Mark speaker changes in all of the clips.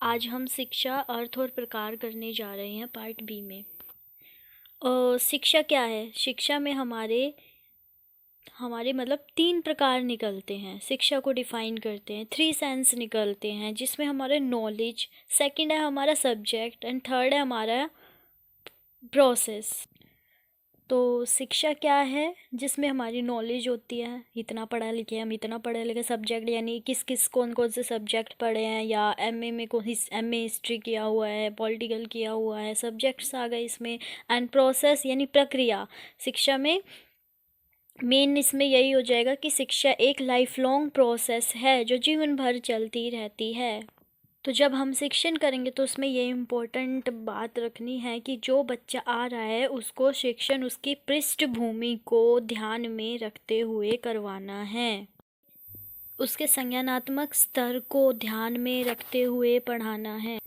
Speaker 1: आज हम शिक्षा, अर्थ और प्रकार करने जा रहे हैं पार्ट बी में। शिक्षा क्या है? शिक्षा में हमारे हमारे मतलब 3 प्रकार निकलते हैं। शिक्षा को डिफाइन करते हैं, 3 सेंस निकलते हैं, जिसमें हमारा नॉलेज, सेकंड है हमारा सब्जेक्ट एंड थर्ड है हमारा प्रोसेस। तो शिक्षा क्या है? जिसमें हमारी नॉलेज होती है, इतना पढ़ा लिखे हम, इतना पढ़े लिखे। सब्जेक्ट यानी किस किस कौन कौन से सब्जेक्ट पढ़े हैं, या एमए में कौन एमए हिस्ट्री किया हुआ है, पॉलिटिकल किया हुआ है, सब्जेक्ट्स आ गए इसमें। एंड प्रोसेस यानी प्रक्रिया। शिक्षा में मेन इसमें यही हो जाएगा कि शिक्षा एक लाइफ लॉन्ग प्रोसेस है जो जीवन भर चलती रहती है। तो जब हम शिक्षण करेंगे तो उसमें ये इम्पोर्टेंट बात रखनी है कि जो बच्चा आ रहा है उसको शिक्षण उसकी पृष्ठभूमि को ध्यान में रखते हुए करवाना है, उसके संज्ञानात्मक स्तर को ध्यान में रखते हुए पढ़ाना है।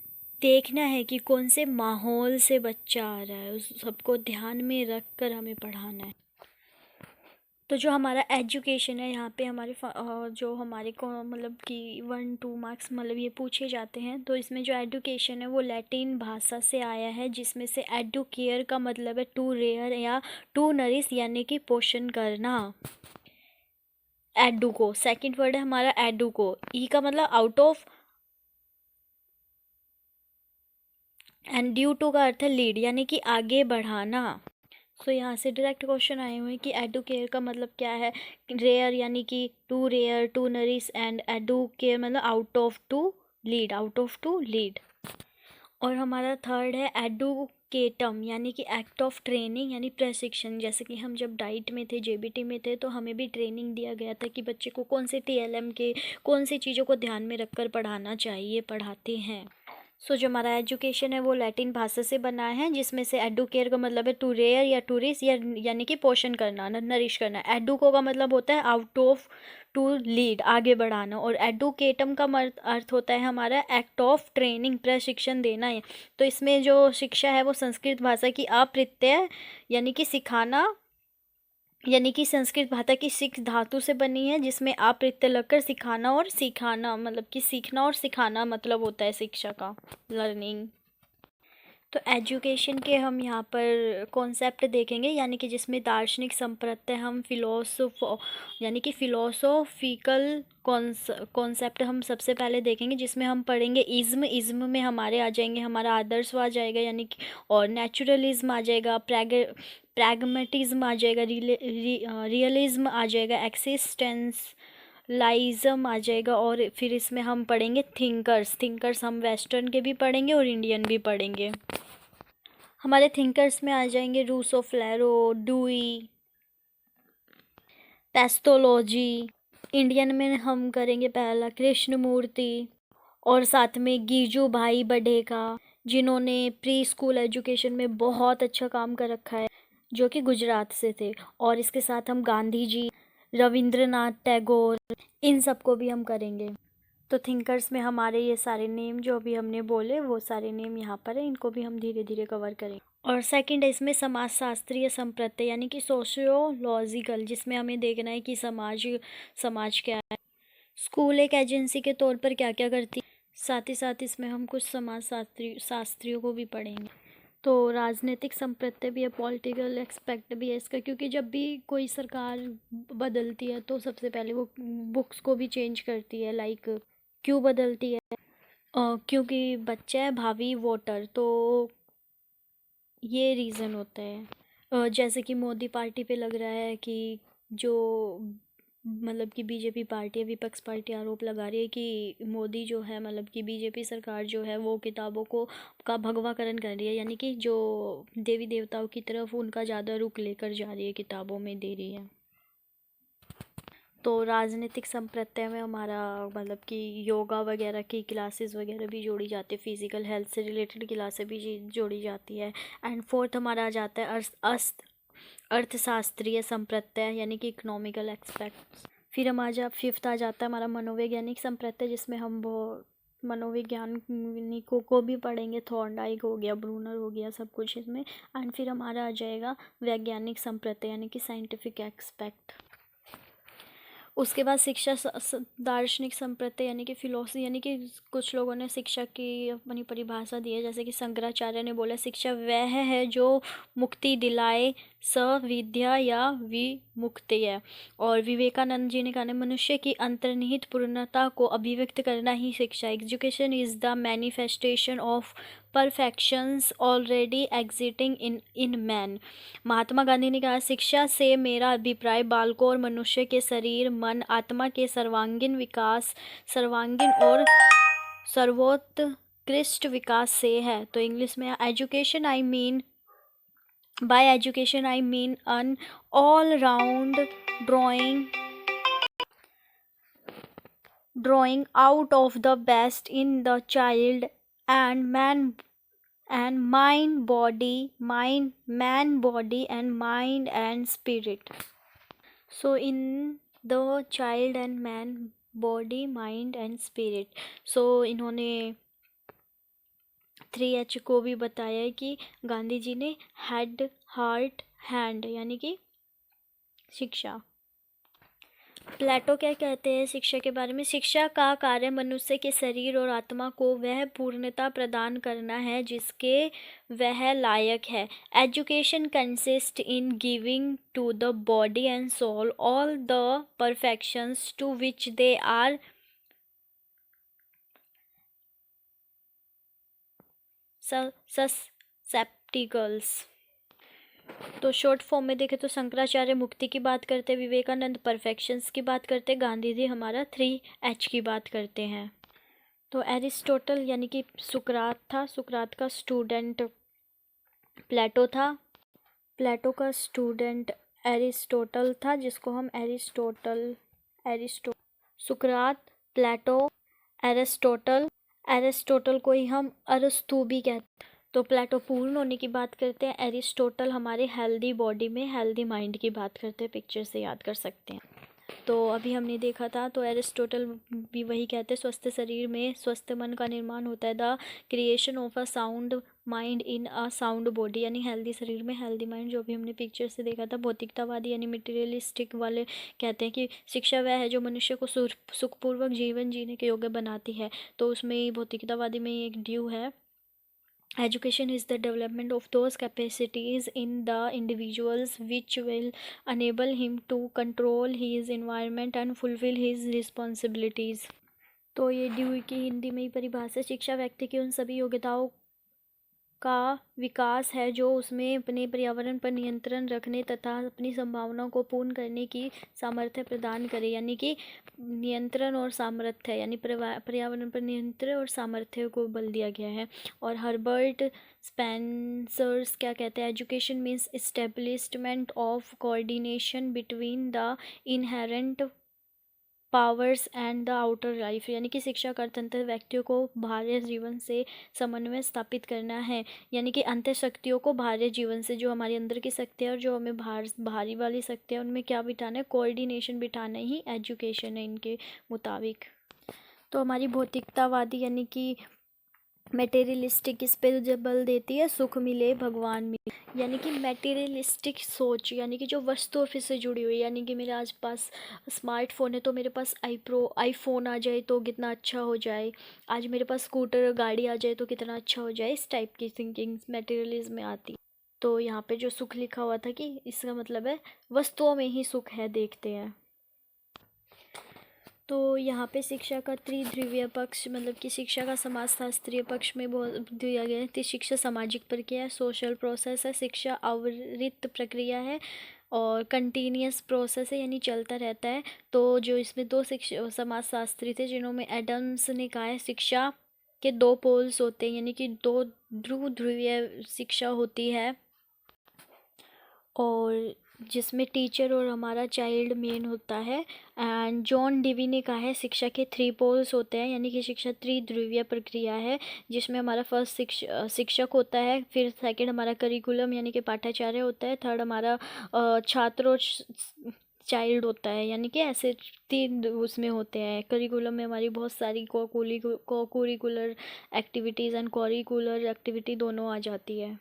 Speaker 1: देखना है कि कौन से माहौल से बच्चा आ रहा है, उस सबको ध्यान में रख कर हमें पढ़ाना है। तो जो हमारा एजुकेशन है, यहाँ पे हमारे जो हमारे को मतलब कि 1-2 मार्क्स मतलब ये पूछे जाते हैं। तो इसमें जो एडुकेशन है वो लैटिन भाषा से आया है, जिसमें से एडुकेयर का मतलब है टू रेयर या टू नरिश यानी कि पोषण करना। एडु को सेकंड वर्ड है हमारा एडु को, ई का मतलब out of, and due to का अर्थ है लीड यानी कि आगे बढ़ाना। तो यहाँ से डायरेक्ट क्वेश्चन आए हुए हैं कि एडुकेयर का मतलब क्या है। रेयर यानी कि to rear, to nourish, and educare मतलब out of to lead, out of to lead. और हमारा थर्ड है एडुकेटम यानी कि एक्ट ऑफ ट्रेनिंग यानी प्रशिक्षण। जैसे कि हम जब डाइट में थे, जेबीटी में थे, तो हमें भी ट्रेनिंग दिया गया था कि बच्चे को कौन से टीएलएम के कौन सी चीज़ों को ध्यान में रखकर पढ़ाना चाहिए, पढ़ाते हैं। जो हमारा एजुकेशन है वो लैटिन भाषा से बना है, जिसमें से एडुकेयर का मतलब है टू रेयर या टूरिस्ट या यानी कि पोषण करना, नरिश करना। एडुको का मतलब होता है आउट ऑफ टू लीड, आगे बढ़ाना। और एडुकेटम का अर्थ होता है हमारा एक्ट ऑफ ट्रेनिंग, प्रशिक्षण देना है। तो इसमें जो शिक्षा है वो संस्कृत भाषा की अप्रत्यय यानी कि सिखाना यानी कि संस्कृत भाषा की सिख धातु से बनी है, जिसमें आप प्रत्यय लगकर सिखाना और सिखाना मतलब कि सीखना और सिखाना मतलब होता है शिक्षा का, लर्निंग। तो एजुकेशन के हम यहाँ पर कॉन्सेप्ट देखेंगे, यानी कि जिसमें दार्शनिक संप्रत्यय हम यानी कि फिलोसोफिकल कॉन्सेप्ट हम सबसे पहले देखेंगे, जिसमें हम पढ़ेंगे इज्म में हमारे आ जाएंगे हमारा आदर्श आ जाएगा यानी कि, और नेचुरलिज्म आ जाएगा, प्रैग्मेटिज्म आ जाएगा, रियलिज्म आ जाएगा, एक्सिस्टेंशलिज्म आ जाएगा। और फिर इसमें हम पढ़ेंगे थिंकर्स हम वेस्टर्न के भी पढ़ेंगे और इंडियन भी पढ़ेंगे। हमारे थिंकर्स में आ जाएंगे रूसो, फ्लेरो, डुई, पेस्टोलॉजी। इंडियन में हम करेंगे पहला कृष्णमूर्ति, और साथ में गीजू भाई बडेका, जिन्होंने प्री स्कूल एजुकेशन में बहुत अच्छा काम कर रखा है, जो कि गुजरात से थे। और इसके साथ हम गांधी जी, रविंद्रनाथ टैगोर, इन सबको भी हम करेंगे। तो थिंकर्स में हमारे ये सारे नेम जो अभी हमने बोले वो सारे नेम यहाँ पर है, इनको भी हम धीरे धीरे कवर करेंगे। और सेकंड है इसमें समाजशास्त्रीय संप्रत्यय यानी कि सोशियोलॉजिकल, जिसमें हमें देखना है कि समाज क्या है, स्कूल एक एजेंसी के तौर पर क्या क्या करती है। साथ ही साथ इसमें हम कुछ शास्त्रियों को भी पढ़ेंगे। तो राजनीतिक संप्रत्यय भी है, पॉलिटिकल एक्सपेक्ट भी है इसका, क्योंकि जब भी कोई सरकार बदलती है तो सबसे पहले वो बुक्स को भी चेंज करती है। लाइक क्यों बदलती है? क्योंकि बच्चा है भावी वोटर, तो ये रीज़न होता है। जैसे कि मोदी पार्टी पे लग रहा है कि जो मतलब कि बीजेपी पार्टी है, विपक्ष पार्टी आरोप लगा रही है कि मोदी जो है मतलब कि बीजेपी सरकार जो है वो किताबों को का भगवाकरण कर रही है, यानी कि जो देवी देवताओं की तरफ उनका ज़्यादा रुख लेकर जा रही है, किताबों में दे रही है। तो राजनीतिक संप्रत्यय में हमारा मतलब कि योगा वगैरह की क्लासेस वगैरह भी जोड़ी जाती है, फिजिकल हेल्थ से रिलेटेड क्लासेस भी जोड़ी जाती है। एंड फोर्थ हमारा आ जाता है अर्थशास्त्रीय संप्रत्यय यानी कि इकोनॉमिकल एक्सपेक्ट्स। फिर फिफ्थ आ जाता है हमारा मनोवैज्ञानिक संप्रत्यय, जिसमें हम वो मनोवैज्ञानिकों को भी पढ़ेंगे, थॉर्नडाइक हो गया, ब्रूनर हो गया, सब कुछ इसमें। एंड फिर हमारा आ जाएगा वैज्ञानिक संप्रत्यय यानी कि साइंटिफिक एक्सपेक्ट। उसके बाद शिक्षा दार्शनिक संप्रदाय यानी कि फिलोसफी, यानी कि कुछ लोगों ने शिक्षा की अपनी परिभाषा दी है, जैसे कि शंकराचार्य ने बोला शिक्षा वह है जो मुक्ति दिलाए, सविद्या या विमुक्ति है। और विवेकानंद जी ने कहा मनुष्य की अंतर्निहित पूर्णता को अभिव्यक्त करना ही शिक्षा। Education is the manifestation of perfections already existing in man. Mahatma Gandhi ने कहा शिक्षा से मेरा अभिप्राय बालकों और मनुष्य के शरीर, मन, आत्मा के सर्वांगीण विकास, सर्वांगीण और सर्वोत्कृष्ट विकास से है। तो इंग्लिश में education I mean by education I mean an all round drawing out of the best in the child and man body and mind and spirit. So in the child and man body, mind and spirit. So इन्होंने 3H को भी बताया है कि गांधी जी ने head, heart, hand यानी कि शिक्षा। प्लेटो क्या कहते हैं शिक्षा के बारे में? शिक्षा का कार्य मनुष्य के शरीर और आत्मा को वह पूर्णता प्रदान करना है जिसके वह लायक है। Education consist in giving to the body and soul all the perfections to which they are susceptible. तो शॉर्ट फॉर्म में देखें तो शंकराचार्य मुक्ति की बात करते हैं, विवेकानंद परफेक्शंस की बात करते हैं, गांधी जी हमारा 3H की बात करते हैं। तो एरिस्टोटल यानी कि सुकरात था, सुकरात का स्टूडेंट प्लेटो था, प्लेटो का स्टूडेंट एरिस्टोटल था, जिसको हम सुकरात, प्लेटो, एरिस्टोटल को ही हम अरस्तु भी कहते हैं। तो प्लेटो पूर्ण होने की बात करते हैं, एरिस्टोटल हमारे हेल्दी बॉडी में हेल्दी माइंड की बात करते हैं, पिक्चर से याद कर सकते हैं। तो अभी हमने देखा था, तो एरिस्टोटल भी वही कहते हैं स्वस्थ शरीर में स्वस्थ मन का निर्माण होता है, the creation of a sound mind in a sound body, यानी हेल्दी शरीर में हेल्दी माइंड, जो भी हमने पिक्चर से देखा था। भौतिकतावादी यानी मटेरियलिस्टिक वाले कहते हैं कि शिक्षा वह है जो मनुष्य को सुखपूर्वक जीवन जीने के योग्य बनाती है। तो उसमें भौतिकतावादी में एक ड्यू है, education is the development of those capacities in the individuals which will enable him to control his environment and fulfill his responsibilities। तो ये ड्यूई की हिंदी में ही परिभाषा, शिक्षा व्यक्ति की उन सभी योग्यताओं का विकास है जो उसमें अपने पर्यावरण पर नियंत्रण रखने तथा अपनी संभावनाओं को पूर्ण करने की सामर्थ्य प्रदान करे, यानी कि नियंत्रण और सामर्थ्य, यानी पर्यावरण पर नियंत्रण और सामर्थ्य को बल दिया गया है। और हर्बर्ट स्पेंसर्स क्या कहते हैं? Education means establishment of coordination between the inherent powers and the outer life, यानी कि शिक्षा का अर्थतंत्र व्यक्तियों को बाह्य जीवन से समन्वय स्थापित करना है, यानी कि अंतर शक्तियों को बाह्य जीवन से, जो हमारे अंदर की शक्ति है और जो हमें बाहरी वाली शक्ति है, उनमें क्या बिठाना है? कोऑर्डिनेशन बिठाना ही एजुकेशन है इनके मुताबिक। तो हमारी भौतिकतावादी यानी कि मटेरियलिस्टिक इस पे जब बल देती है, सुख मिले भगवान मिले, यानी कि मटेरियलिस्टिक सोच, यानी कि जो वस्तुओं से जुड़ी हुई, यानी कि मेरे आज पास स्मार्टफोन है तो मेरे पास आईफोन आ जाए तो कितना अच्छा हो जाए, आज मेरे पास स्कूटर गाड़ी आ जाए तो कितना अच्छा हो जाए, इस टाइप की थिंकिंग मटेरियलिज्म में आती। तो यहाँ पे जो सुख लिखा हुआ था कि इसका मतलब है वस्तुओं में ही सुख है, देखते हैं। तो यहाँ पे शिक्षा का त्रिध्रुवीय पक्ष, मतलब कि शिक्षा का समाजशास्त्रीय पक्ष में बहुत दिया गया है। तो शिक्षा सामाजिक प्रक्रिया है, सोशल प्रोसेस है, शिक्षा आवृत्त प्रक्रिया है और कंटिन्यूस प्रोसेस है, यानी चलता रहता है। तो जो इसमें दो शिक्षा समाजशास्त्री थे जिन्होंने एडम्स ने कहा है शिक्षा के दो पोल्स होते हैं, यानी कि दो ध्रुवीय शिक्षा होती है, और जिसमें टीचर और हमारा चाइल्ड मेन होता है। एंड जॉन डिवी ने कहा है शिक्षा के 3 पोल्स होते हैं, यानी कि शिक्षा त्रिध्रुवीय प्रक्रिया है, जिसमें हमारा फर्स्ट शिक्षक होता है, फिर सेकंड हमारा करिकुलम यानी कि पाठाचार्य होता है, थर्ड हमारा छात्र और चाइल्ड होता है, यानी कि ऐसे 3 उसमें होते हैं। करिकुलम में हमारी बहुत सारी को curricular activities and curricular activity दोनों आ जाती है।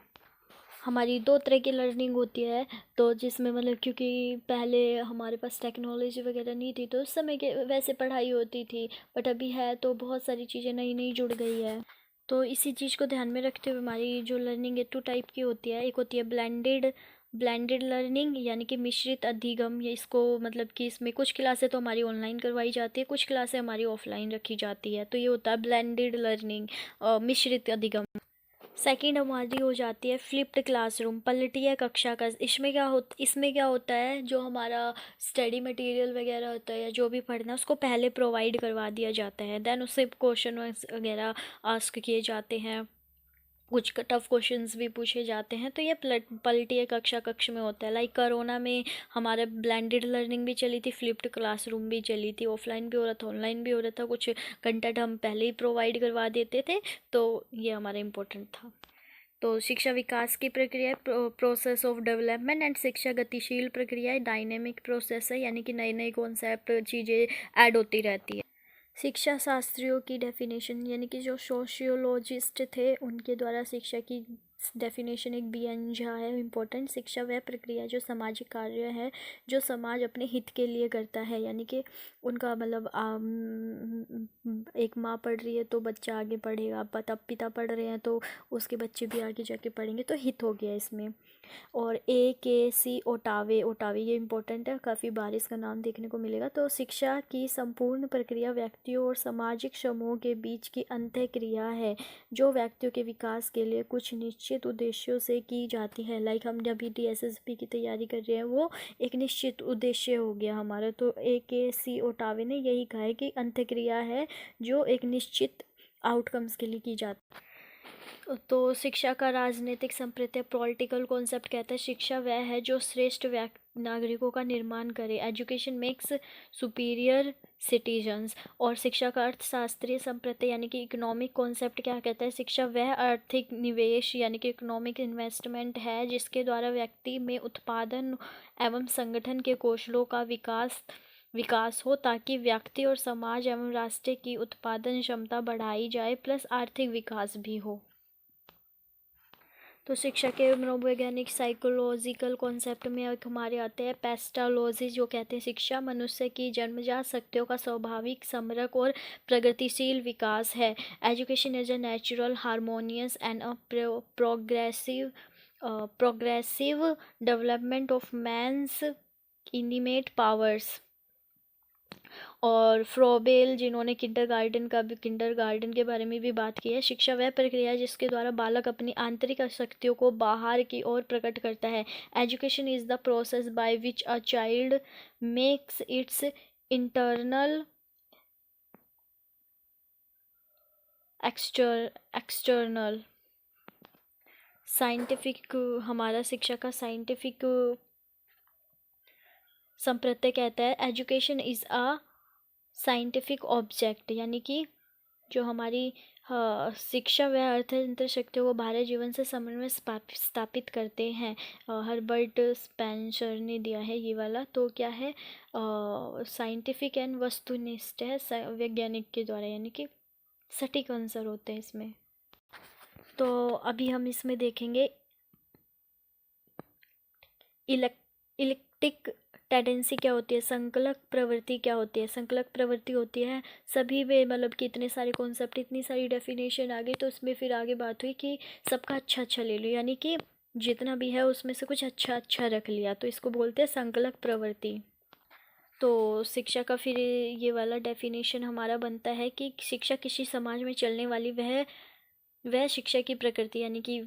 Speaker 1: हमारी दो तरह की लर्निंग होती है। तो जिसमें मतलब क्योंकि पहले हमारे पास टेक्नोलॉजी वगैरह नहीं थी तो उस समय के वैसे पढ़ाई होती थी, बट अभी है तो बहुत सारी चीज़ें नई नई जुड़ गई है। तो इसी चीज़ को ध्यान में रखते हुए हमारी जो लर्निंग है 2 टाइप की होती है। एक होती है ब्लेंडेड लर्निंग, यानी कि मिश्रित अधिगम। या इसको मतलब कि इसमें कुछ क्लासें तो हमारी ऑनलाइन करवाई जाती है, कुछ क्लासें हमारी ऑफलाइन रखी जाती है, तो ये होता है ब्लेंडेड लर्निंग, मिश्रित अधिगम। सेकंड हमारी हो जाती है फ्लिप्ड क्लासरूम, पलटिया कक्षा का। इसमें क्या होता है, जो हमारा स्टडी मटेरियल वगैरह होता है या जो भी पढ़ना है उसको पहले प्रोवाइड करवा दिया जाता है, देन उससे क्वेश्चन वगैरह आस्क किए जाते हैं, कुछ टफ क्वेश्चंस भी पूछे जाते हैं। तो ये पलटिया कक्ष में होता है। लाइक कोरोना में हमारा ब्लेंडेड लर्निंग भी चली थी, फ्लिप्ड क्लासरूम भी चली थी, ऑफलाइन भी हो रहा था ऑनलाइन भी हो रहा था, कुछ कंटेंट हम पहले ही प्रोवाइड करवा देते थे, तो ये हमारा इम्पोर्टेंट था। तो शिक्षा विकास की प्रक्रिया प्रोसेस ऑफ डेवलपमेंट, एंड शिक्षा गतिशील प्रक्रिया है, डायनेमिक प्रोसेस है, यानी कि नए नए कॉन्सेप्ट चीज़ें ऐड होती रहती है। शिक्षा शास्त्रियों की डेफिनेशन, यानी कि जो सोशियोलॉजिस्ट थे उनके द्वारा शिक्षा की डेफिनेशन एक बी.एन. झा है इम्पोर्टेंट। शिक्षा वह प्रक्रिया जो सामाजिक कार्य है जो समाज अपने हित के लिए करता है, यानी कि उनका मतलब एक माँ पढ़ रही है तो बच्चा आगे पढ़ेगा, पिता पढ़ रहे हैं तो उसके बच्चे भी आगे जाके पढ़ेंगे, तो हित हो गया इसमें। और A.K.C. ओटावे ये इम्पोर्टेंट है, काफ़ी बार इसका नाम देखने को मिलेगा। तो शिक्षा की संपूर्ण प्रक्रिया व्यक्तियों और सामाजिक समूहों के बीच की अंतःक्रिया है जो व्यक्तियों के विकास के लिए कुछ निश्चित उद्देश्यों से की जाती है। लाइक हम जब भी DSSP की तैयारी कर रहे हैं वो एक निश्चित उद्देश्य हो गया हमारा। तो A.K.C. ओटावे ने यही कहा है कि अंतःक्रिया है जो एक निश्चित आउटकम्स के लिए की जाती है। तो शिक्षा का राजनीतिक संप्रत्य पॉलिटिकल कॉन्सेप्ट कहता है शिक्षा वह है जो श्रेष्ठ नागरिकों का निर्माण करे, एजुकेशन मेक्स सुपीरियर सिटीजन्स। और शिक्षा का अर्थशास्त्रीय संप्रत्य यानी कि इकोनॉमिक कॉन्सेप्ट क्या कहता है, शिक्षा वह आर्थिक निवेश यानी कि इकोनॉमिक इन्वेस्टमेंट है जिसके द्वारा व्यक्ति में उत्पादन एवं संगठन के कौशलों का विकास हो ताकि व्यक्ति और समाज एवं राष्ट्र की उत्पादन क्षमता बढ़ाई जाए प्लस आर्थिक विकास भी हो। तो शिक्षा के मनोवैज्ञानिक साइकोलॉजिकल कॉन्सेप्ट में एक हमारे आते हैं पेस्टालॉजी, जो कहते हैं शिक्षा मनुष्य की जन्मजात शक्तियों का स्वाभाविक समरक और प्रगतिशील विकास है। Education is a natural harmonious and a progressive development of man's innate powers. और फ्रोबेल जिन्होंने किंडरगार्टन के बारे में भी बात की है, शिक्षा वह प्रक्रिया है जिसके द्वारा बालक अपनी आंतरिक शक्तियों को बाहर की ओर प्रकट करता है। Education is the process by which a child makes it's internal external scientific. हमारा शिक्षा का साइंटिफिक संप्रत्यय कहता है education is a scientific object, यानी कि जो हमारी शिक्षा व अर्थतंत्र शक्तियों को बाहरी जीवन से समन्वय स्थापित करते हैं। हर्बर्ट स्पेंसर ने दिया है ये वाला। तो क्या है, साइंटिफिक एंड वस्तुनिष्ठ है वैज्ञानिक के द्वारा, यानी कि सटीक आंसर होते हैं इसमें। तो अभी हम इसमें देखेंगे इलेक्टिक टेंडेंसी क्या होती है, संकलक प्रवृत्ति क्या होती है। संकलक प्रवृत्ति होती है सभी में, मतलब कि इतने सारे कॉन्सेप्ट इतनी सारी डेफिनेशन आ गई तो उसमें फिर आगे बात हुई कि सबका अच्छा अच्छा ले लो, यानी कि जितना भी है उसमें से कुछ अच्छा अच्छा रख लिया, तो इसको बोलते हैं संकलक प्रवृत्ति। तो शिक्षा का फिर ये वाला डेफिनेशन हमारा बनता है कि शिक्षा किसी समाज में चलने वाली वह शिक्षा की प्रकृति, यानी कि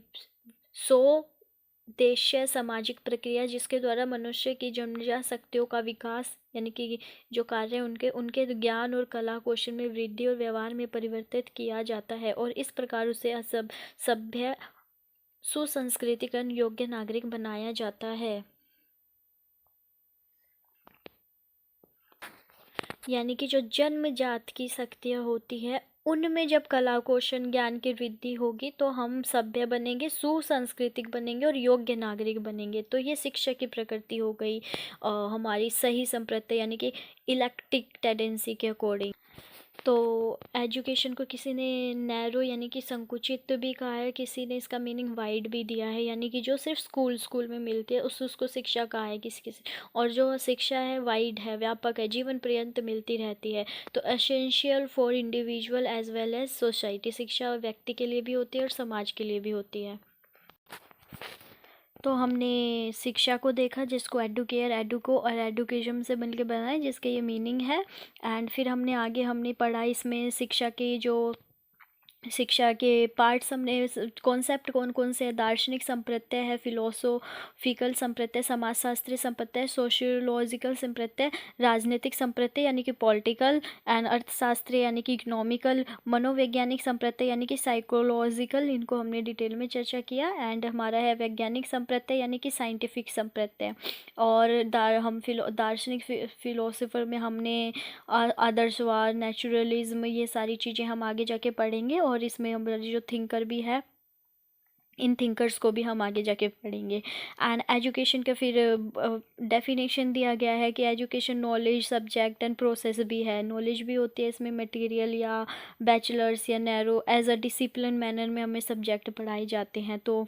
Speaker 1: देशीय सामाजिक प्रक्रिया जिसके द्वारा मनुष्य की जन्मजात शक्तियों का विकास, यानी कि जो कार्य उनके उनके ज्ञान और कला कौशल में वृद्धि और व्यवहार में परिवर्तित किया जाता है और इस प्रकार उसे सभ्य सुसंस्कृतिकरण योग्य नागरिक बनाया जाता है। यानी कि जो जन्मजात की शक्तियाँ होती है उनमें जब कला कौशल ज्ञान की वृद्धि होगी तो हम सभ्य बनेंगे, सुसंस्कृतिक बनेंगे और योग्य नागरिक बनेंगे। तो ये शिक्षा की प्रकृति हो गई हमारी सही संप्रत्य, यानी कि इलेक्टिक टेंडेंसी के अकॉर्डिंग। तो एजुकेशन को किसी ने नैरो यानी कि संकुचित भी कहा है, किसी ने इसका मीनिंग वाइड भी दिया है, यानी कि जो सिर्फ स्कूल में मिलती है उसको शिक्षा कहा है किसी किसी। और जो शिक्षा है वाइड है, व्यापक है, जीवन पर्यंत मिलती रहती है। तो essential for individual as well as society, शिक्षा व्यक्ति के लिए भी होती है और समाज के लिए भी होती है। तो हमने शिक्षा को देखा, जिसको एडुकेयर, एडुको और एडुकेशन से मिलकर बना है, जिसके ये मीनिंग है। एंड फिर हमने पढ़ा इसमें शिक्षा के पार्ट्स, हमने कॉन्सेप्ट कौन कौन से हैं। दार्शनिक संप्रत्यय है, फिलोसोफिकल संप्रत्यय, समाजशास्त्रीय संप्रत्यय, सोशियोलॉजिकल संप्रत्यय, राजनीतिक संप्रत्यय यानी कि पॉलिटिकल, एंड अर्थशास्त्रीय यानी कि इकोनॉमिकल, मनोवैज्ञानिक संप्रत्यय यानी कि साइकोलॉजिकल, इनको हमने डिटेल में चर्चा किया। एंड हमारा है वैज्ञानिक संप्रत्यय यानी कि साइंटिफिक संप्रत्यय। और दार्शनिक फिलोसोफर में हमने आदर्शवाद, नेचुरलिज्म, ये सारी चीज़ें हम आगे जाके पढ़ेंगे। और इसमें हमारे जो थिंकर भी है, इन थिंकर्स को भी हम आगे जाके पढ़ेंगे। एंड एजुकेशन का फिर डेफिनेशन दिया गया है कि education knowledge, subject and process भी है। नॉलेज भी होती है इसमें, मटेरियल या बैचलर्स या narrow, as a discipline manner में हमें सब्जेक्ट पढ़ाए जाते हैं। तो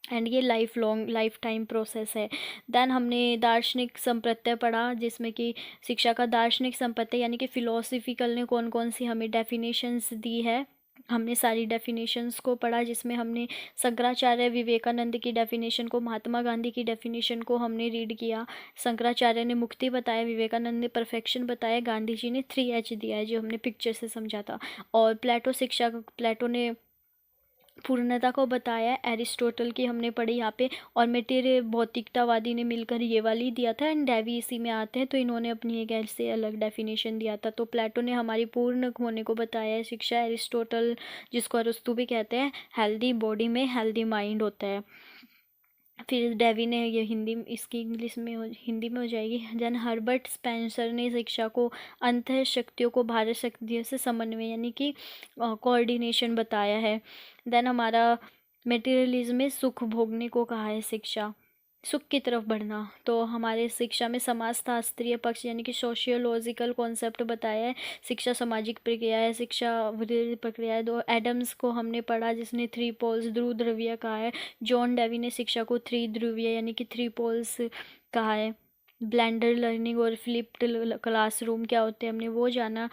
Speaker 1: एंड ये लाइफ टाइम प्रोसेस है। देन हमने दार्शनिक संप्रत्यय पढ़ा, जिसमें कि शिक्षा का दार्शनिक संप्रत्यय यानी कि फिलोसफिकल ने कौन कौन सी हमें डेफिनेशंस दी है। हमने सारी डेफिनेशंस को पढ़ा, जिसमें हमने शंकराचार्य विवेकानंद की डेफिनेशन को, महात्मा गांधी की डेफिनेशन को हमने रीड किया। शंकराचार्य ने मुक्ति बताया, विवेकानंद ने परफेक्शन बताया, गांधी जी ने 3H दिया है, जो हमने पिक्चर से समझा था। और प्लेटो ने पूर्णता को बताया, एरिस्टोटल की हमने पढ़ी यहाँ पे। और मेटेरियल भौतिकतावादी ने मिलकर ये वाली दिया था, एंड डेवी इसी में आते हैं, तो इन्होंने अपनी एक ऐसे अलग डेफिनेशन दिया था। तो प्लेटो ने हमारी पूर्ण होने को बताया है शिक्षा। एरिस्टोटल, जिसको अरस्तु भी कहते हैं, हेल्दी बॉडी में हेल्दी माइंड होता है। फिर डेवी ने ये इसकी हिंदी में हो जाएगी। जन हर्बर्ट स्पेंसर ने शिक्षा को अंतः शक्तियों को बाह्य शक्तियों से समन्वय यानी कि कोऑर्डिनेशन बताया है। देन हमारा मेटेरियलिज्म में सुख भोगने को कहा है शिक्षा, सुख की तरफ बढ़ना। तो हमारे शिक्षा में समाजशास्त्रीय पक्ष यानी कि सोशियोलॉजिकल कॉन्सेप्ट बताया है। शिक्षा सामाजिक प्रक्रिया है, शिक्षा विधिक प्रक्रिया है। दो एडम्स को हमने पढ़ा, जिसने 3 पोल्स ध्रुव ध्रुवीय कहा है। जॉन डेवी ने शिक्षा को 3 ध्रुवीय यानी कि 3 पोल्स कहा है। ब्लेंडर लर्निंग और फ्लिप्ड क्लासरूम क्या होते हैं, हमने वो जाना।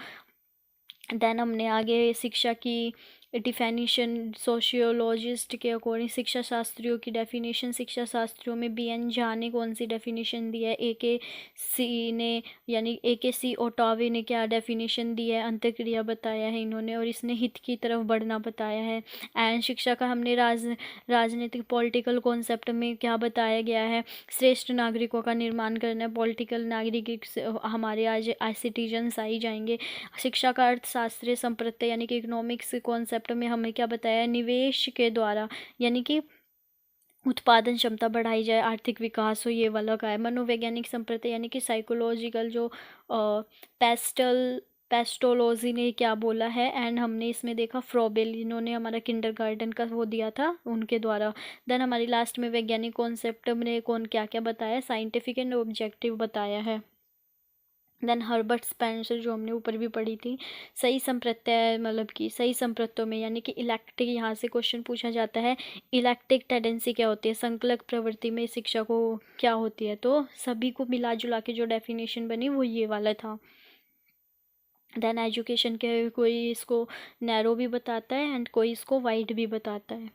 Speaker 1: देन हमने आगे शिक्षा की डिफिनीशन सोशियोलॉजिस्ट के अकॉर्डिंग, शिक्षा शास्त्रियों की डेफिनेशन, शिक्षा शास्त्रियों में BN झा ने कौन सी डेफिनेशन दी है, AKC ओटावे ने क्या डेफिनेशन दी है, अंतःक्रिया बताया है इन्होंने, और इसने हित की तरफ बढ़ना बताया है। एंड शिक्षा का हमने राजनीतिक पॉलिटिकल कॉन्सेप्ट में क्या बताया गया है, श्रेष्ठ नागरिकों का निर्माण करना है। पॉलिटिकल नागरिक हमारे आज सिटीजन्स आ ही जाएंगे। शिक्षा का अर्थशास्त्रीय संप्रत्यय यानी कि इकोनॉमिक्स कॉन्सेप्ट में हमें क्या बताया, निवेश के द्वारा यानी कि उत्पादन क्षमता बढ़ाई जाए, आर्थिक विकास हो, ये वाला का है। मनोवैज्ञानिक संप्रत्यय यानी कि साइकोलॉजिकल, जो पेस्टोलॉजी ने क्या बोला है। एंड हमने इसमें देखा फ्रॉबेल, इन्होंने हमारा किंडरगार्टन का वो दिया था उनके द्वारा। देन हमारी लास्ट में वैज्ञानिक कॉन्सेप्ट ने कौन क्या क्या बताया, साइंटिफिक एंड ऑब्जेक्टिव बताया है। देन हर्बर्ट स्पेंसर, जो हमने ऊपर भी पढ़ी थी, सही संप्रत्यय मतलब कि सही संप्रत्ययों में यानी कि इलेक्टिक, यहाँ से क्वेश्चन पूछा जाता है इलेक्टिक टेंडेंसी क्या होती है, संकलक प्रवृत्ति में शिक्षा को क्या होती है। तो सभी को मिला जुला के जो डेफिनेशन बनी वो ये वाला था। देन एजुकेशन के कोई इसको नैरो भी बताता है एंड कोई इसको वाइड भी बताता है।